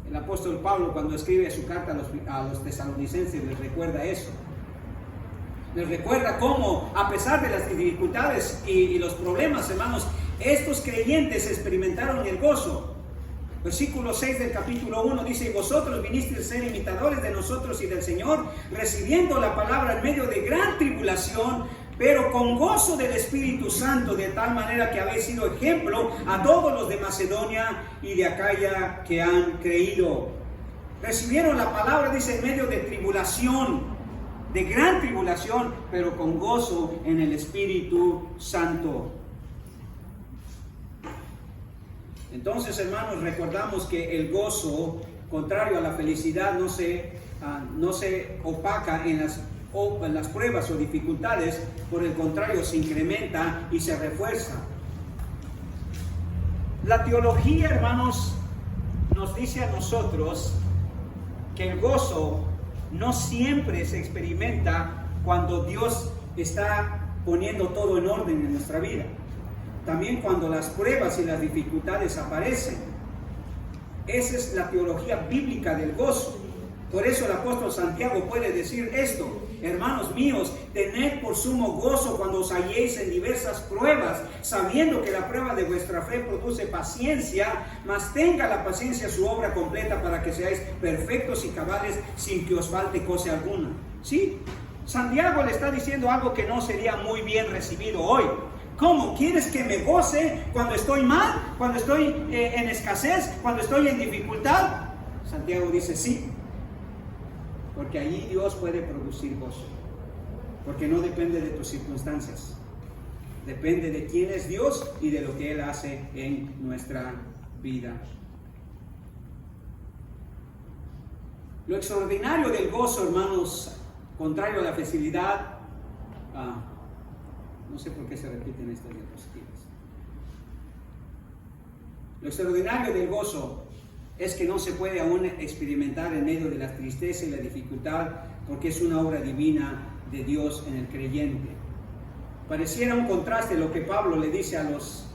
Speaker 1: El apóstol Pablo, cuando escribe su carta a los tesalonicenses, les recuerda eso. Les recuerda cómo, a pesar de las dificultades y los problemas, hermanos, estos creyentes experimentaron el gozo. Versículo 6 del capítulo 1 dice, y vosotros vinisteis a ser imitadores de nosotros y del Señor, recibiendo la palabra en medio de gran tribulación, pero con gozo del Espíritu Santo, de tal manera que habéis sido ejemplo a todos los de Macedonia y de Acaya que han creído. Recibieron la palabra, dice, en medio de tribulación, de gran tribulación, pero con gozo en el Espíritu Santo. Entonces, hermanos, recordamos que el gozo, contrario a la felicidad, no se opaca en las pruebas o dificultades. Por el contrario, se incrementa y se refuerza. La teología, hermanos, nos dice a nosotros que el gozo no siempre se experimenta cuando Dios está poniendo todo en orden en nuestra vida. También cuando las pruebas y las dificultades aparecen. Esa es la teología bíblica del gozo. Por eso el apóstol Santiago puede decir esto: hermanos míos, tened por sumo gozo cuando os halléis en diversas pruebas, sabiendo que la prueba de vuestra fe produce paciencia, mas tenga la paciencia su obra completa para que seáis perfectos y cabales sin que os falte cosa alguna. ¿Sí? Santiago le está diciendo algo que no sería muy bien recibido hoy. ¿Cómo? ¿Quieres que me goce cuando estoy mal? ¿Cuando estoy en escasez? ¿Cuando estoy en dificultad? Santiago dice sí, porque allí Dios puede producir gozo, porque no depende de tus circunstancias, depende de quién es Dios y de lo que Él hace en nuestra vida. Lo extraordinario del gozo, hermanos, contrario a la facilidad, no sé por qué se repiten estas diapositivas. Lo extraordinario del gozo es que no se puede aún experimentar en medio de la tristeza y la dificultad, porque es una obra divina de Dios en el creyente. Pareciera un contraste lo que Pablo le dice a los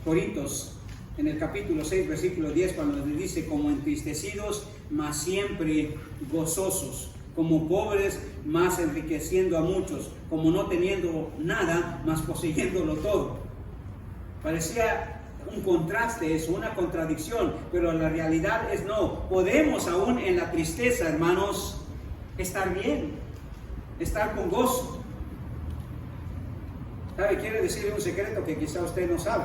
Speaker 1: Corintios en el capítulo 6, versículo 10, cuando le dice: como entristecidos, mas siempre gozosos, como pobres, más enriqueciendo a muchos, como no teniendo nada, más poseyéndolo todo. Parecía un contraste eso, una contradicción, pero la realidad es no. Podemos aún en la tristeza, hermanos, estar bien, estar con gozo. ¿Sabe? Quiere decirle un secreto que quizá usted no sabe,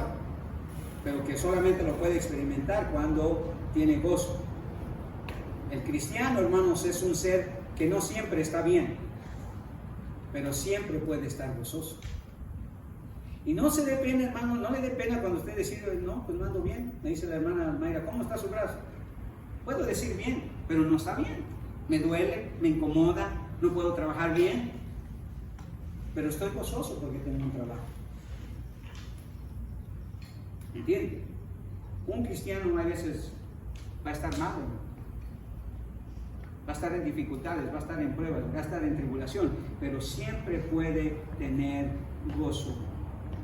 Speaker 1: pero que solamente lo puede experimentar cuando tiene gozo. El cristiano, hermanos, es un ser que no siempre está bien, pero siempre puede estar gozoso. Y no se dé pena, hermano, no le dé pena cuando usted decide, no, pues no ando bien. Me dice la hermana Mayra, ¿cómo está su brazo? Puedo decir bien, pero no está bien. Me duele, me incomoda, no puedo trabajar bien, pero estoy gozoso porque tengo un trabajo. ¿Entiende? Un cristiano a veces va a estar mal, ¿no? Va a estar en dificultades, va a estar en pruebas, va a estar en tribulación, pero siempre puede tener gozo,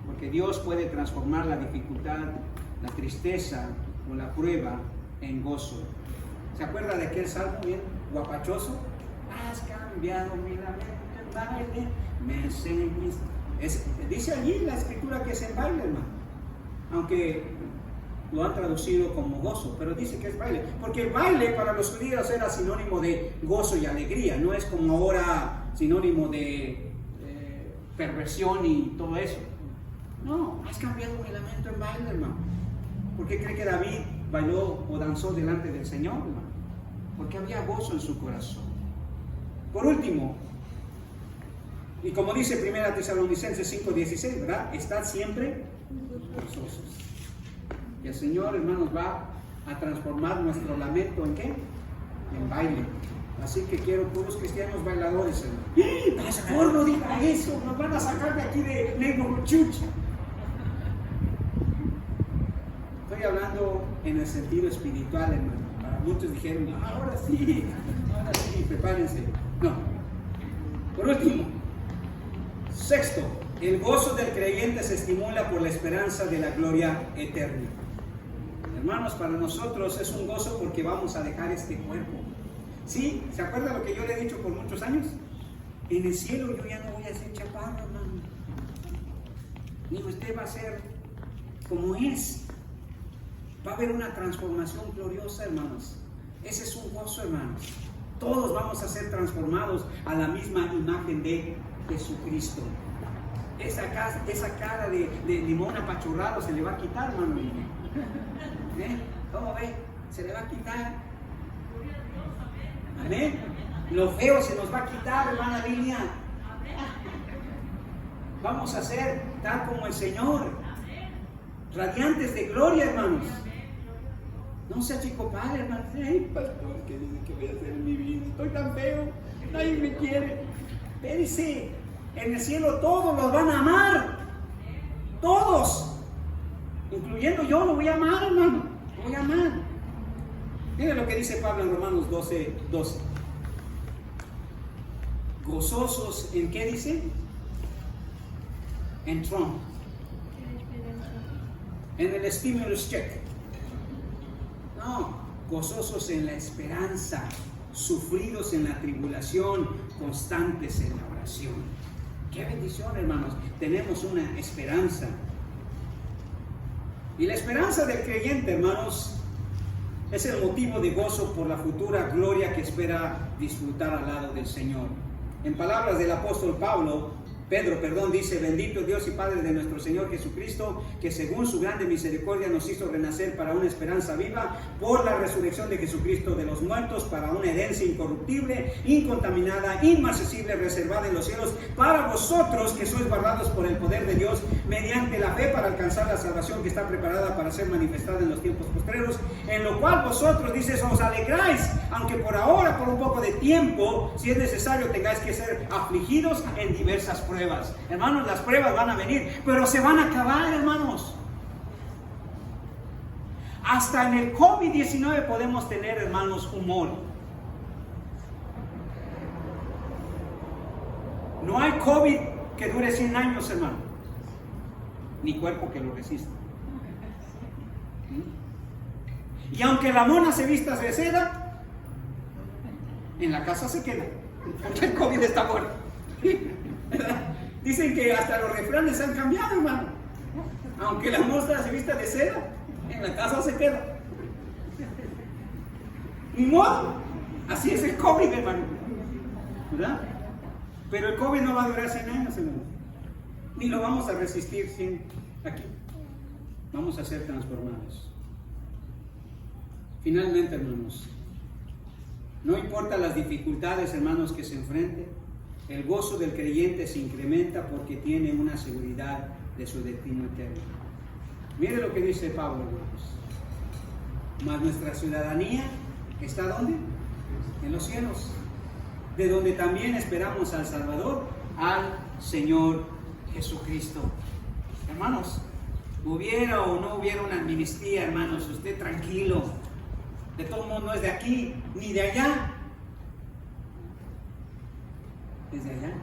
Speaker 1: porque Dios puede transformar la dificultad, la tristeza o la prueba en gozo. ¿Se acuerda de aquel salmo bien guapachoso? Has cambiado mi lamento en baile, me enseñas. Dice allí la escritura que es en baile, hermano, aunque lo han traducido como gozo, pero dice que es baile, porque el baile para los judíos era sinónimo de gozo y alegría, no es como ahora sinónimo de perversión y todo eso. No, has cambiado mi lamento en baile, hermano. ¿Por qué cree que David bailó o danzó delante del Señor, hermano? Porque había gozo en su corazón. Por último, y como dice 1 Tesalonicenses 5:16, ¿verdad? Estad siempre gozosos. Y el Señor, hermanos, va a transformar nuestro lamento ¿en qué? En baile. Así que quiero puros cristianos bailadores, hermano. Pastor, no diga eso, nos van a sacar de aquí de Neighborhood Church. Estoy hablando en el sentido espiritual, hermano. Para muchos dijeron, ahora sí, prepárense. No. Por último, sexto, el gozo del creyente se estimula por la esperanza de la gloria eterna. Hermanos, para nosotros es un gozo porque vamos a dejar este cuerpo. ¿Sí? ¿Se acuerda lo que yo le he dicho por muchos años? En el cielo yo ya no voy a ser chaparro, hermano. Ni usted va a ser como es. Va a haber una transformación gloriosa, hermanos. Ese es un gozo, hermanos. Todos vamos a ser transformados a la misma imagen de Jesucristo. Esa cara de limón apachurrado se le va a quitar, hermano. ¿Cómo ve? Se le va a quitar. Amén. Lo feo se nos va a quitar, hermana Lilia. Vamos a ser tal como el Señor. Radiantes de gloria, hermanos. No sea chico padre, hermano. Ay, pastor, ¿qué dice que voy a hacer en mi vida? Estoy tan feo, nadie me quiere. Espérese, en el cielo todos los van a amar. Todos. Incluyendo yo, lo voy a amar, hermano. Lo voy a amar. Mire lo que dice Pablo en Romanos 12:12. Gozosos, ¿en qué dice? En Trump. En el stimulus check. No, gozosos en la esperanza, sufridos en la tribulación, constantes en la oración. Qué bendición, hermanos. Tenemos una esperanza. Y la esperanza del creyente, hermanos, es el motivo de gozo por la futura gloria que espera disfrutar al lado del Señor. En palabras del apóstol Pedro, dice: bendito Dios y Padre de nuestro Señor Jesucristo, que según su grande misericordia nos hizo renacer para una esperanza viva por la resurrección de Jesucristo de los muertos, para una herencia incorruptible, incontaminada, inmarcesible, reservada en los cielos, para vosotros que sois guardados por el poder de Dios, mediante la fe para alcanzar la salvación que está preparada para ser manifestada en los tiempos postreros, en lo cual vosotros, dices, os alegráis, aunque por ahora, por un poco de tiempo, si es necesario, tengáis que ser afligidos en diversas pruebas. Hermanos, las pruebas van a venir, pero se van a acabar, hermanos. Hasta en el COVID-19 podemos tener, hermanos, humor. No hay COVID que dure 100 años, hermano, ni cuerpo que lo resista. Y aunque la mona se vista de seda, en la casa se queda. porque el COVID está muerto. Dicen que hasta los refranes han cambiado, hermano. Aunque la mostra se vista de seda, en la casa se queda. Ni modo, así es el COVID, hermano, ¿verdad? Pero el COVID no va a durar 100 años, hermano. Ni lo vamos a resistir sin aquí. Vamos a ser transformados. Finalmente, hermanos, no importa las dificultades, hermanos, que se enfrenten, el gozo del creyente se incrementa porque tiene una seguridad de su destino eterno. Mire lo que dice Pablo, hermanos. Mas nuestra ciudadanía está ¿dónde? En los cielos, de donde también esperamos al Salvador, al Señor Jesucristo. Hermanos, hubiera o no hubiera una amnistía, hermanos, usted tranquilo. De todo modo no es de aquí ni de allá. Es de allá.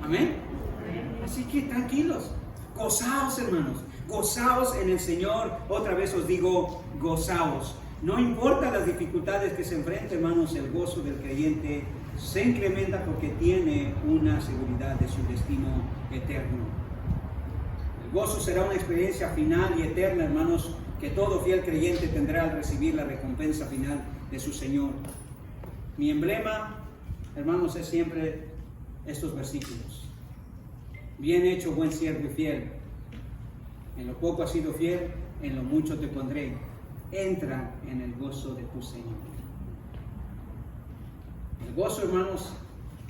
Speaker 1: Amén. Así que tranquilos, gozaos, hermanos, gozaos en el Señor. Otra vez os digo, gozaos. No importa las dificultades que se enfrenten, hermanos, el gozo del creyente se incrementa porque tiene una seguridad de su destino eterno. El gozo será una experiencia final y eterna, hermanos, que todo fiel creyente tendrá al recibir la recompensa final de su Señor. Mi emblema, hermanos, es siempre estos versículos. Bien hecho, buen siervo y fiel. En lo poco has sido fiel, en lo mucho te pondré. Entra en el gozo de tu Señor. El gozo, hermanos,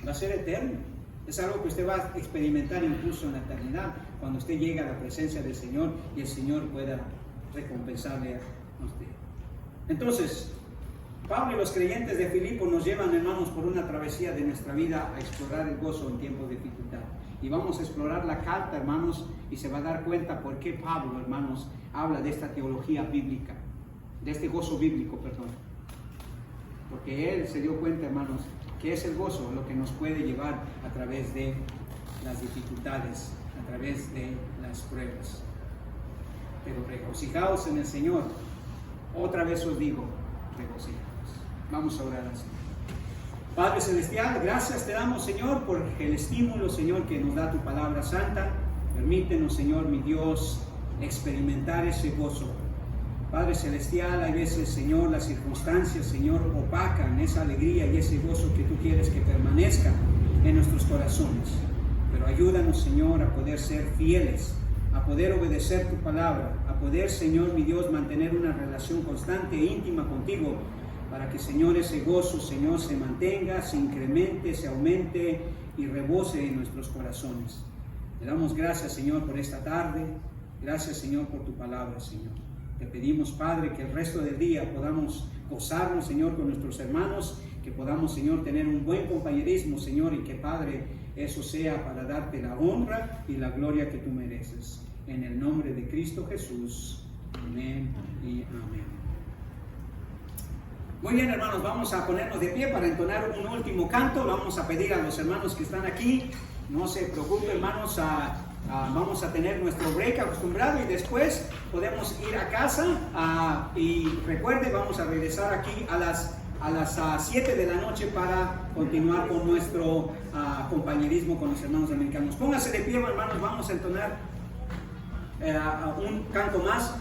Speaker 1: va a ser eterno. Es algo que usted va a experimentar incluso en la eternidad, cuando usted llegue a la presencia del Señor y el Señor pueda recompensarle a usted. Entonces, Pablo y los creyentes de Filipo nos llevan, hermanos, por una travesía de nuestra vida a explorar el gozo en tiempos de dificultad. Y vamos a explorar la carta, hermanos, y se va a dar cuenta por qué Pablo, hermanos, habla de esta teología bíblica, de este gozo bíblico, perdón. Porque él se dio cuenta, hermanos, que es el gozo lo que nos puede llevar a través de las dificultades, a través de las pruebas. Pero regocijaos en el Señor. Otra vez os digo, regocijaos. Vamos a orar al Señor. Padre Celestial, gracias te damos, Señor, por el estímulo, Señor, que nos da tu palabra santa. Permítenos, Señor, mi Dios, experimentar ese gozo. Padre Celestial, hay veces, Señor, las circunstancias, Señor, opacan esa alegría y ese gozo que tú quieres que permanezca en nuestros corazones. Pero ayúdanos, Señor, a poder ser fieles, a poder obedecer tu palabra, a poder, Señor, mi Dios, mantener una relación constante e íntima contigo, para que, Señor, ese gozo, Señor, se mantenga, se incremente, se aumente y rebose en nuestros corazones. Te damos gracias, Señor, por esta tarde. Gracias, Señor, por tu palabra, Señor. Te pedimos, Padre, que el resto del día podamos gozarnos, Señor, con nuestros hermanos, que podamos, Señor, tener un buen compañerismo, Señor, y que, Padre, eso sea para darte la honra y la gloria que tú mereces. En el nombre de Cristo Jesús. Amén y amén. Muy bien, hermanos, vamos a ponernos de pie para entonar un último canto. Vamos a pedir a los hermanos que están aquí, no se preocupen, hermanos, vamos a tener nuestro break acostumbrado y después podemos ir a casa y recuerde, vamos a regresar aquí a las 7 de la noche para continuar con nuestro compañerismo con los hermanos americanos. Pónganse de pie, hermanos, vamos a entonar un canto más.